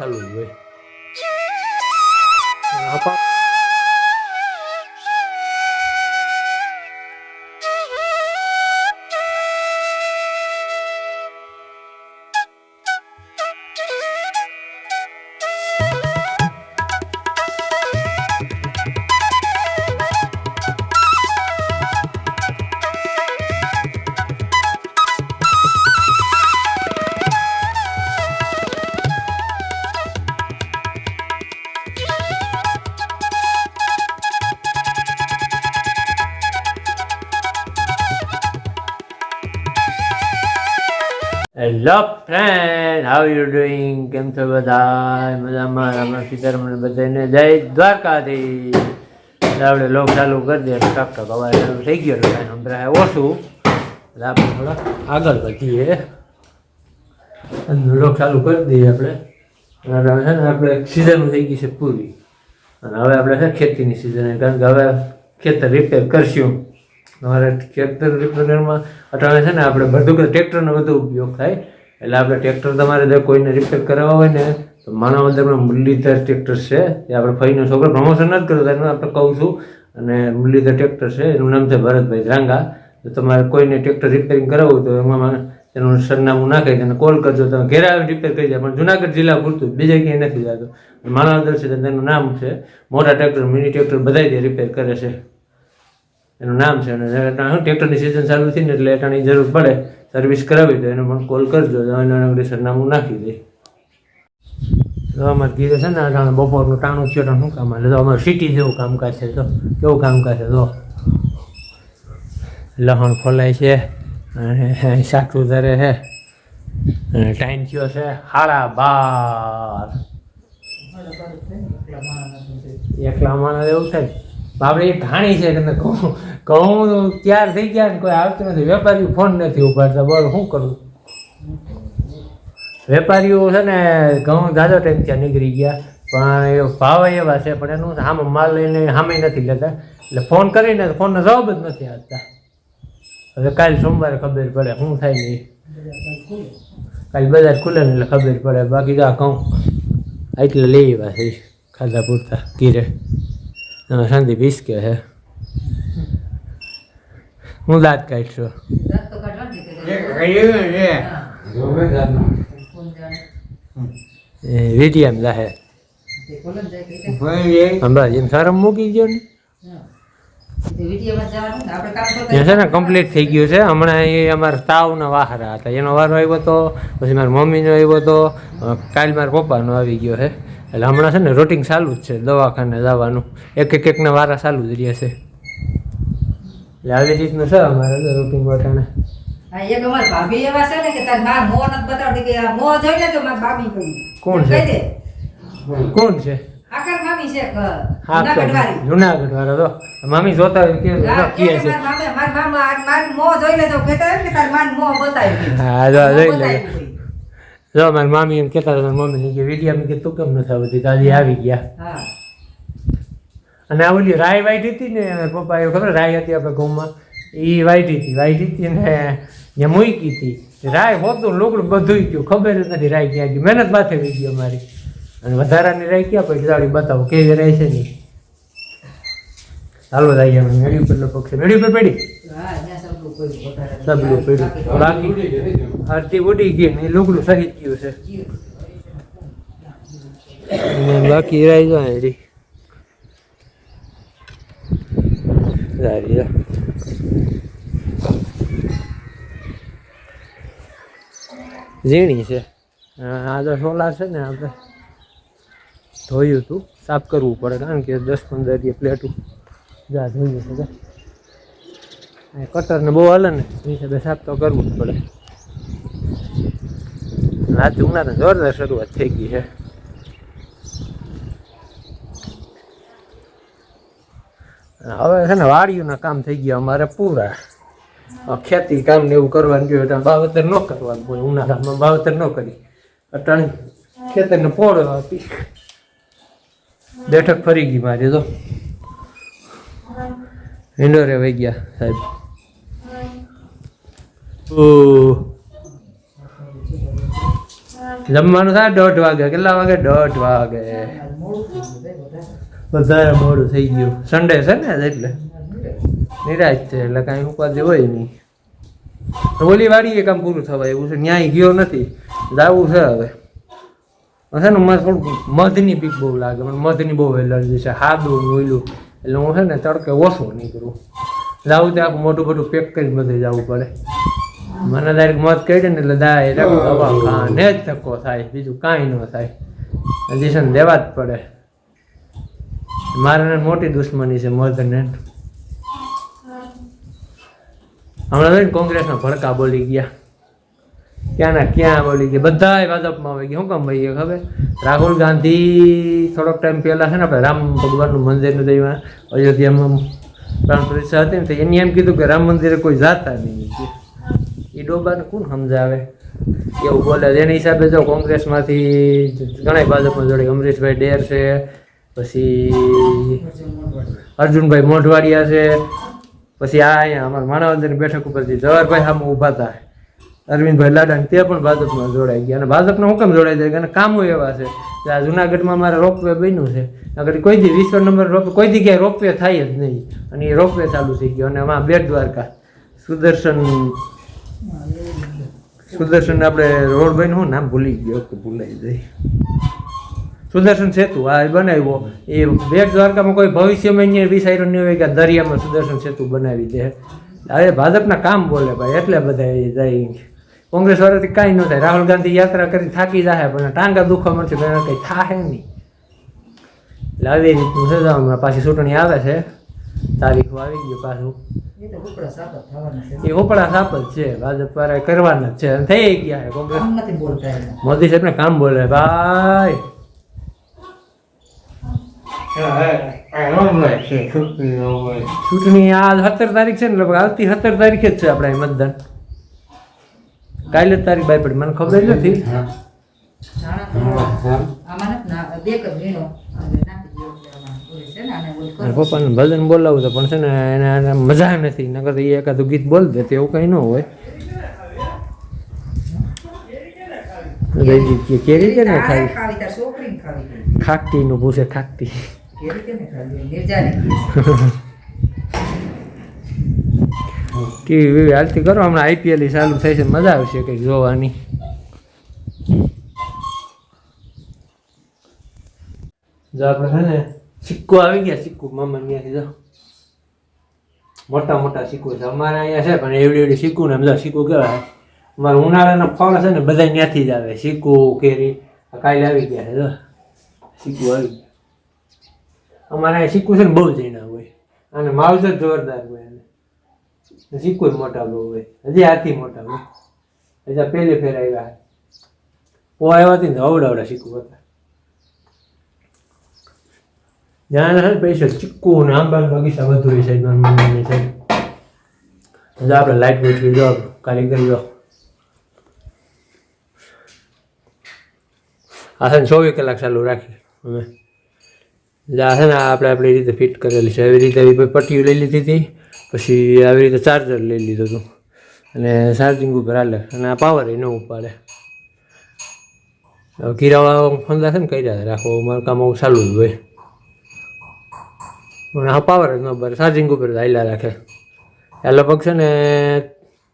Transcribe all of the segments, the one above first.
ચાલુ જ હોય. Hello friend, how you doing? કેમ છો બધા? મજામાં? રામ સીતારામ બધાને જય દ્વારકાધીશ. આપણે લોક ચાલુ કરી દઈએ એટલે ટક ટક અવાજ ચાલુ થઈ ગયો એટલે કાંઈ સંભળાય ઓછું એટલે આપણે થોડા આગળ વધીએ અને લોક ચાલુ કરી દઈએ આપણે. છે ને આપણે સિઝન થઈ ગઈ છે પૂરી અને હવે આપણે છે ખેતીની સિઝન, કારણ કે હવે ખેતર રિપેર કરશું. અમારે ખેતર રિપેરમાં અટાણે છે ને આપણે બધું ટ્રેક્ટરનો વધુ ઉપયોગ થાય એટલે આપણે ટ્રેક્ટર તમારે જો કોઈને રિપેર કરાવવા હોય ને તો માનવદરમાં મુરલીધર ટ્રેક્ટર છે. એ આપણે ફઈનો છોકરો પ્રમોશન નથી કરતો એનું આપણે કહું છું. અને મુરલીધર ટ્રેક્ટર છે, એનું નામ છે ભરતભાઈ ધ્રાંગા. તો તમારે કોઈને ટ્રેક્ટર રિપેરિંગ કરાવવું તો એમાં એનું સરનામું નાખી તેને કોલ કરજો, તમે ઘેર આવી રિપેર કરી જાય. પણ જુનાગઢ જિલ્લા પૂરતું બીજે ક્યાંય નથી જતું. માનવદર છે તેનું નામ છે. મોટા ટ્રેક્ટર મિની ટ્રેક્ટર બધા જ રિપેર કરે છે, એનું નામ છે. અને શું ટ્રેક્ટરની સિઝન ચાલુ થઈ ને એટલે એટાની જરૂર પડે સર્વિસ કરાવી તો એને પણ કોલ કરજો, એને સરનામું નાખી દે. તો અમારે કીધું છે ને અટાણે બપોરનું ટાણું થયો શું કામ એટલે તો અમારે સિટી જેવું કામકાજ છે. તો કેવું કામકાજ છે? તો લહણ ફોલાય છે અને શાક સુધારે છે અને ટાઈમ થયો છે 12:30. એકલા માણસ એવું થાય. આપણે એ ઢાણી છે કે ઘઉં તૈયાર થઈ ગયા ને કોઈ આવતું નથી, વેપારીઓ ફોન નથી ઉપાડતા. બોલો શું કરવું? વેપારીઓ છે ને ઘઉં જાજો ટાઈમ ત્યાં નીકળી ગયા પણ એ ભાવ એવા છે પણ એનું સામે માલ લઈને સામે નથી લેતા એટલે ફોન કરીને ફોનનો જવાબ જ નથી આપતા. હવે કાલે સોમવારે ખબર પડે શું થાય નહીં. કાલે બજાર ખુલે ને એટલે ખબર પડે. બાકી તો આ ઘઉં એટલે લઈ આવ્યા છે ખાધા પૂરતા કીરે. શાંતિ ભીસકે હે. હું દાંત કાઢશો વીટીએમ જાહે બસ એમ શરમ મૂકી ગયો ને છે ને કમ્પ્લીટ થઈ ગયું છે. હમણાં એ અમારા તાવના વાહરા હતા, એનો વારો આવ્યો હતો, પછી મારા મમ્મીનો આવ્યો હતો, કાલ મારા પપ્પાનો આવી ગયો છે. એટલે હમણાં છે ને રૂટિંગ ચાલુ જ છે, દવાખાને જવાનું એકના વારા ચાલુ જ રહે છે. એટલે આવી રીતનું છે અમારે રૂટિન વટાણે. કોણ છે? જુનાગઢ વાળા તો મામી જોતા હોય કે હા જોઈ લે. જો મારી મામી એમ કહેતા હતા, મમ્મી ની કે વિડીયા કે તું કેમ નથી આવતી? આજે આવી ગયા. અને આ ઓલી રાય વાઈટી હતી ને પપ્પા એવું ખબર રાય હતી આપણે ઘઉંમાં એ વાઈટી હતી ને ત્યાં મૂકી હતી. રાય હોતું લોકડું બધું ગયું, ખબર જ નથી રાય ક્યાં ગઈ. મહેનત માથે વી ગઈ અમારી. અને વધારાની રાય ક્યાં પછી દાડી બતાવો કેવી રાય છે નહીં. ચાલો જાય મેળી ઉપર પક્ષ મેળી ઉપર પડી સબલું પડ્યું બાકી આરતી ઉડી ગઈ ને લુગડું સહિત ગયું છે. બાકી રાય જાય ઝીણી છે. આ તો સોલાર છે ને આપણે ધોયું હતું, સાફ કરવું પડે કારણ કે 10-15 પ્લેટું જા ધોયું છે. કટરને બહુ હાલે ને એ હિસાબે સાફ તો કરવું જ પડે. આજ ઉનાળાની જોરદાર શરૂઆત થઈ ગઈ છે. હવે છે ને વાડીઓના કામ થઈ ગયા અમારે પૂરા. ખેતી કામ ને એવું કરવાનું જોઈએ એટલે વાવેતર ન કરવાનું હોય. ઉનાળામાં વાવેતર ન કરી અટાણે ખેતરને પોળો આપી બેઠક ફરી ગઈ મારી. તો ઇન્ડોરે વહી ગયા સાહેબ. જમવાનું થાય 1:30 વાગે. કેટલા વાગે? 1:30 વાગે. વધારે મોડું થઈ ગયું. સન્ડે છે ને એટલે નિરાશ છે એટલે કાંઈ ઉપાધિ હોય નહીં. ઓલી વાડીએ કામ પૂરું થવા એવું છે. ન્યાય ગયો નથી, જવું છે હવે. છે ને મને થોડુંક મધની બીક બહુ લાગે. મને મધની બહુ એલર્જી છે, હાદું ઓઈલું, એટલે હું છે ને તડકે ઓછો નહીં કરું. જવું તો આખું મોટું મોટું પેક કરી બધે જવું પડે. મને ડાયરેક્ટ મધ કહી ને એટલે દવાખાને જ ધક્કો થાય, બીજું કાંઈ ન થાય. ઇન્જેક્શન દેવા જ પડે. મારે મોટી દુશ્મની છે મધને. હમણાં કોંગ્રેસના ભડકા બોલી ગયા, ક્યાંના ક્યાં બોલી ગયા, બધા ભાજપમાં આવી ગયા. શું કામ ભાઈ ખબર? રાહુલ ગાંધી થોડોક ટાઈમ પહેલાં છે ને આપણે રામ ભગવાનનું મંદિરનું દઈમાં અયોધ્યામાં પ્રાણ પ્રતિષ્ઠા હતી ને તો એને એમ કીધું કે રામ મંદિરે કોઈ જાતા નહીં. એ ડોબાને કોણ સમજાવે? એવું બોલે. એના હિસાબે જો કોંગ્રેસમાંથી ઘણા ભાજપમાં જોડે અમરીશભાઈ ડેર છે, પછી અર્જુનભાઈ મોઢવાડિયા છે, પછી આ અહીંયા અમારા માણાવદરની બેઠક ઉપરથી જવાહરભાઈ સામે ઊભા હતા, અરવિંદભાઈ લાડા, તે પણ ભાજપમાં જોડાઈ ગયા. અને ભાજપને હું કેમ જોડાઈ જાય? અને કામો એવા છે કે આ જુનાગઢમાં મારે રોપવે બન્યું છે. અગર કોઈ દી 20 નંબર રોપવે કોઈ દી ક્યાંય રોપવે થાય જ નહીં, અને એ રોપવે ચાલુ થઈ ગયો. અને આમાં બેટ દ્વારકા સુદર્શન આપણે રોડ બન્યું, હું નામ ભૂલી ગયો કે ભૂલાઈ જાય. સુદર્શન સેતુ આ બનાવ્યો. એ બેટ દ્વારકામાં કોઈ ભવિષ્યમાં અહીંયા વિચાર્યું નહીં હોય કે દરિયામાં સુદર્શન સેતુ બનાવી દે. હવે ભાજપના કામ બોલે ભાઈ, એટલે બધા જાય. કોંગ્રેસ વાળાથી કાંઈ ન થાય. રાહુલ ગાંધી યાત્રા કરી થાકી જાય, પણ ટાંગા દુખવા મળશે, કંઈ થાય નહીં. એટલે આવી રીતનું છે. હમણાં પાછી ચૂંટણી આવે છે, તારીખો આવી ગયો પાછું. એ ઉપડા સાપ જ છે, ભાજપ વાળા કરવાના જ છે, થઈ ગયા છે. કોંગ્રેસ મોદી સાહેબને કામ બોલે ભાઈ. ચૂંટણી આ 17 તારીખ છે ને, લગભગ આવતી 17 તારીખે જ છે આપણે મતદાન. કાલે જ તારીખ બાય પડી, મને ખબર નથી. પપ્પાને ભજન બોલાવું તો પણ છે ને એને મજા નથી, નકર તો એ એકાદું ગીત બોલ દે, એવું કઈ ન હોય. કેરી કે ને ખાઈ ખાકટી નું પૂછે, ખાકટી ટીવી હાલતી કરો. હમણાં આઈપીએલ ચાલુ થાય છે, મજા આવશે કંઈક જોવાની. જો આપણે છે ને સિક્કો આવી ગયા, સિક્કો મામા ત્યાંથી જો મોટા મોટા સિક્કો છે અમારે અહીંયા છે, પણ એવડી એવડી સિક્કો ને બધા સિક્કો કેવા અમારે ઉનાળાના ફળ છે ને બધા ત્યાંથી જ આવે. સિક્કો કેરી કાલે આવી ગયા છે, જો સિક્કો આવી ગયા. અમારે અહીંયા સિક્કો છે ને બહુ ઝીણા હોય, અને માવજત જોરદાર હોય, અને સિક્કો મોટા બહુ હોય, હજી હાથી મોટા હોય. હજી પહેલી ફેર આવ્યા પોવા આવ્યા હતી ને અવડાવડા સિક્કો હતા. જ્યાં છે પૈસા ચીક્કુ ને આંબાનો બગીચા વધુ હોય સાઈડ મમ્મીની સાઈડ. આપણે લાઈટ ગોઠવી દો, કારીગર દો. આ છે ને 24 કલાક ચાલુ રાખી અમે. આ છે ને આપણે આપણી રીતે ફિટ કરેલી છે. એવી રીતે આવી પટ્ટીઓ લઈ લીધી હતી, પછી આવી રીતે ચાર્જર લઈ લીધું હતું, અને ચાર્જિંગ ઉપર હાલે, અને આ પાવર એ ન ઉપાડે. કિરાવાળા ફંદા છે ને કર્યા રાખો, મારું કામ આવું ચાલુ જ હોય. પણ આ પાવર જ ન ભરે, ચાર્જિંગ ઉપર જ હાલ્યા રાખે. આ લગભગ છે ને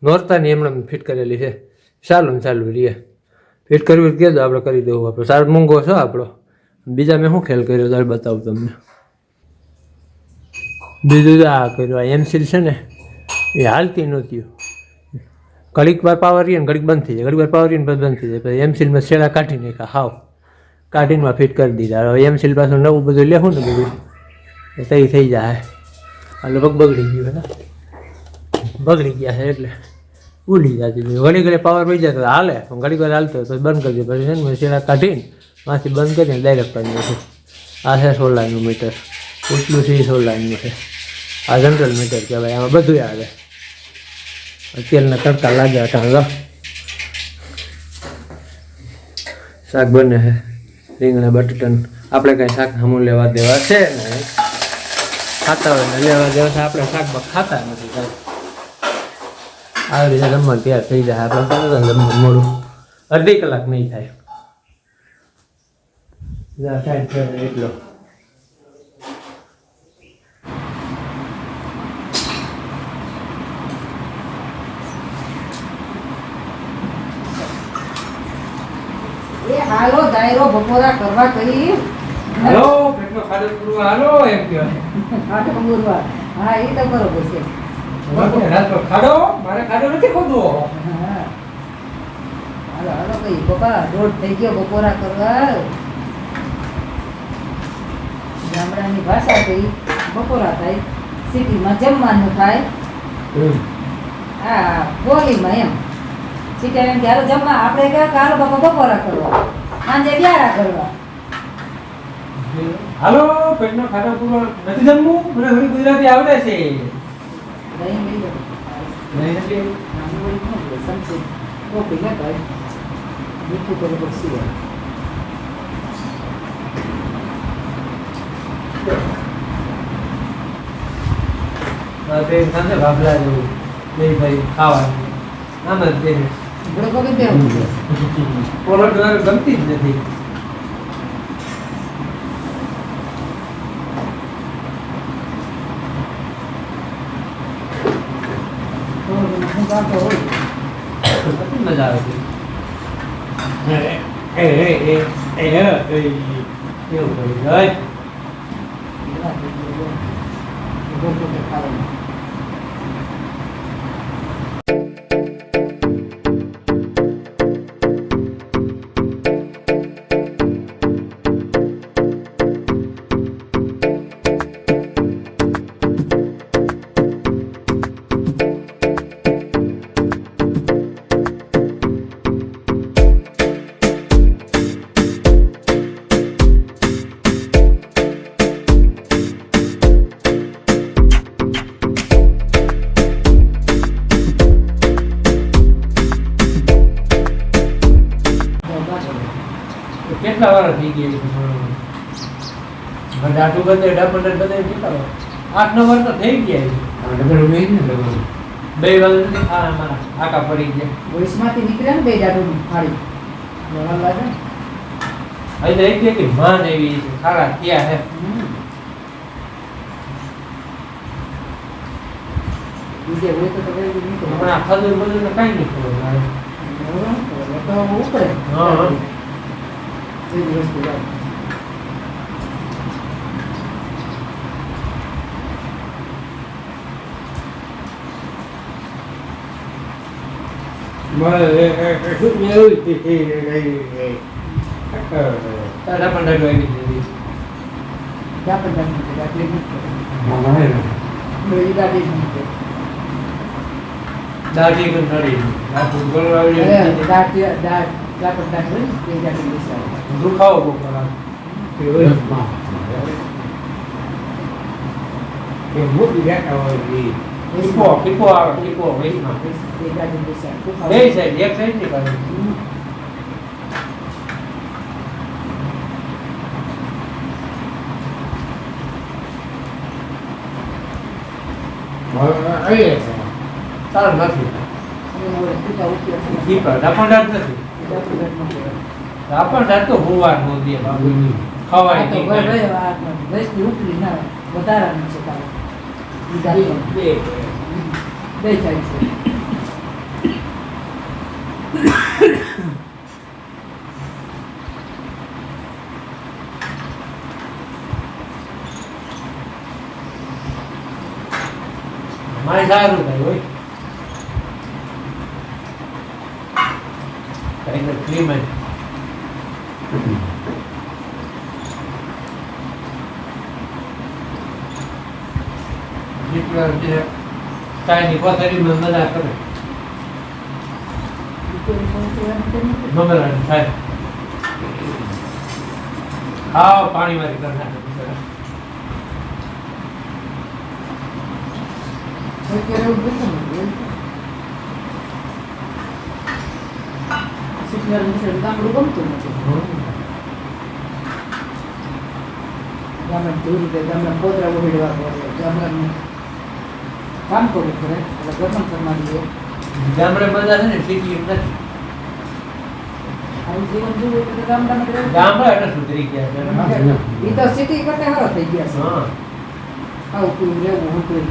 નોરતાની એમણે ફિટ કરેલી છે, ચાલુ ને ચાલુ રહીએ. ફિટ કરવી કહેજો, આપણે કરી દેવું. આપણો સારો મોંઘો છે આપણો. બીજા મેં શું ખેલ કર્યો ત્યારે બતાવું તમને. બીજું આ કર્યું, આ એમસીલ છે ને એ હાલતી નહોતી. ઘડીક વાર પાવર રહીએ ને ઘડીક બંધ થઈ જાય, ઘડીક વાર પાવર રહીએ ને બંધ થઈ જાય. પછી એમસીલમાં છેડા કાઢી નાખ્યા, હાવ કાઢીને ફિટ કરી દીધા. હવે એમસીલ પાછું નવું બધું લેવું ને બધું તઈ થઈ જાય. આ લગભગ બગડી ગયું ને, બગડી ગયા છે એટલે ઉડી જતી. ઘડી ઘડી પાવર પડી જાય તો હાલે, ઘડી વાર હાલતો તો બંધ કરી દે. પછી છે ને છેડા કાઢીને માંથી બંધ કરીને ડાયરેક્ટ કરી દે. આ છે 16 મીટર, એટલું છે 16 છે. આ જનરલ મીટર કહેવાય, આમાં બધું આવે. તેલના તડકા લાગ્યા હતા. શાક બને છે, રીંગણા બટાટા. આપણે કાંઈ શાક હમું લેવા દેવા છે ને, ખાતા હોય ને લેવા દેવા છે. આપણે શાકમાં ખાતા નથી કાંઈ. આવી રીતે જમવાનું તૈયાર થઈ જાય. આપણે જમવાનું મોડું 1/2 કલાક નહીં થાય. ટાઈમ થયો એટલો હાલો દાયરો બપોરા કરવા કરી હાલો પેટનો ખાડો પૂરવા હાલો એમ કહેવાય ખાટો પૂરવા હા એ તો બરોબર છે રાત ખાડો મારે ખાડો નથી ખોદવો હા હાલો હાલો ભાઈ પપ્પા દોઢ થઈ ગયો બપોરા કરવા ગામડાની ભાષા થઈ બપોરા થાય સિટીમાં જમવાનું થાય હા બોલીમાં એમ સિટીમાં એમ ત્યારે જમવા આપણે ક્યાં કાલો બાપા બપોરા કરવા સાંજે ગ્યારા કરવા હાલો પેટનો ખાડો પૂરવા નથી જમવું મને થોડી ગુજરાતી આવડે છે દહીં લઈ લો નહીં નથી નાનું વળી કોણ લે સમજે રોટી ને ભાઈ મીઠું કરે પછી તે સાંજે ભાગલા જેવું બે ભાઈ ખાવાનું આમ જ દે બરોબર કે દેવું પોલો ગમતી જ નથી હું ગાતો હોય કેટલી મજા આવે છે કેવું કરી જાય કેટલા વાર થઈ ગયા ડાટું બધે ડાપંડર બધે કેટલા વાર 8-9 વાર તો થઈ ગયા બે વાર નથી મારા આકા પડી ગયા વોઇસમાંથી નીકળે ને બે દાડોની થાળી લેવા લાગે ને. અહીં એક કે માન એવી છે સારા ક્યાં હે બીજે હોય તો તો કઈ નહીં તો હમણાં ખબર બધું કઈ નહીં ખબર મારે તો ઉપડે હા એવી વસ્તુ લાગે તારા પણ ડાટું આવી દીધી દાપણ દાપણ દાટલી નહીં દાટી નહીં દાઢી પણ નડી દાઢું ગળવા આવી દાટી દાપણ દાટલી તે દાટી બેસાડે દુખાવો બહુ ખરાબ ટીપો આવે ટીપો વૈષ્ણવ તે દાટી બેસાડે બે સાઈડ એક સાઈડ ની બાજુ સારું નથી ટીપા ડાપણ દાટ નથી ડાપણ દાટ તો હોવાર નો દે બાબુ ખવાય નહીં ઉપરી ના વધારાની છે તારે બે થાય છે મારે સારું થાય હોય કઈ નથી ક્લીન કાંઈ નહીં કોથળીમાં મજા કરે મમરાની થાય ખાવ પાણી મારી કરી નાખે ગામડું ગમતું નથી ગામડા દૂર ગામડા પોતરા વહેડવા પડે ગામડાનું કામ કરવું પડે એટલે ગરમ કરવા દઈએ ગામડે મજા છે ને સિટી નથી આવી જીવન જીવવું એટલે તો ગામડામાં જ રહેવું. ગામડા એટલે સુધરી ગયા છે. ઈ તો સિટી કરતા સારો થઈ ગયા છે. હા આવું કોઈ રહેવું હતું.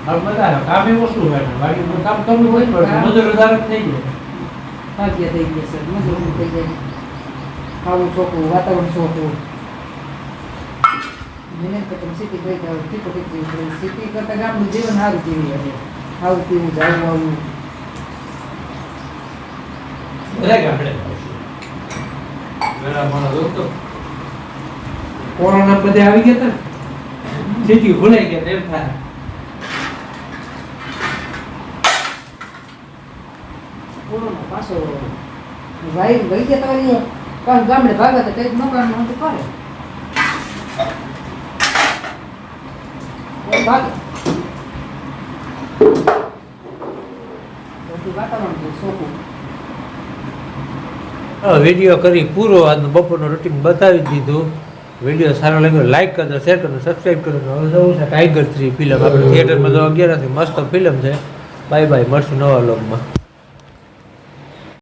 હવે બધા કામ એ ઓછું હોય ને વાડીનું કામ કરવું હોય પણ મજૂર વધારે જ થઈ જાય. ભાગ્ય થઈ ગયા છે. મજૂરી થઈ જાય. ખાવું ચોખ્ખું, વાતાવરણ ચોખ્ખું. મને તો તમે સિટી ગઈ જાવ ટીકો ટીકો સિટી કરતા ગામનું જીવન સારું જીવી હશે. ખાવું પીવું જાવું આવવું. બધા ગામડે વેલા માણસ દોસ્તો કોરોના બધે આવી ગયા હતા ને સિટી ભૂલાઈ ગયા તેમ થાય. કોરોના પાછો વાઈ વહી ગયા તમારી પાછું ગામડે ભાગા તો કંઈક મકાનમાં હતું કરે. ભાગે બધું વાતાવરણ છે ચોખ્ખું. વિડીયો કરી પૂરો આજનો બપોરનું રૂટીન બતાવી દીધું. વિડીયો સારો લાગ્યો લાઈક કરજો, શેર કરજો, સબસ્ક્રાઈબ કરજો. હવે જવું છે ટાઈગર 3 ફિલ્મ આપણે થિયેટરમાં જોવા ગયા નથી. મસ્ત ફિલ્મ છે. બાય બાય, મળશું નવા વ્લોગમાં.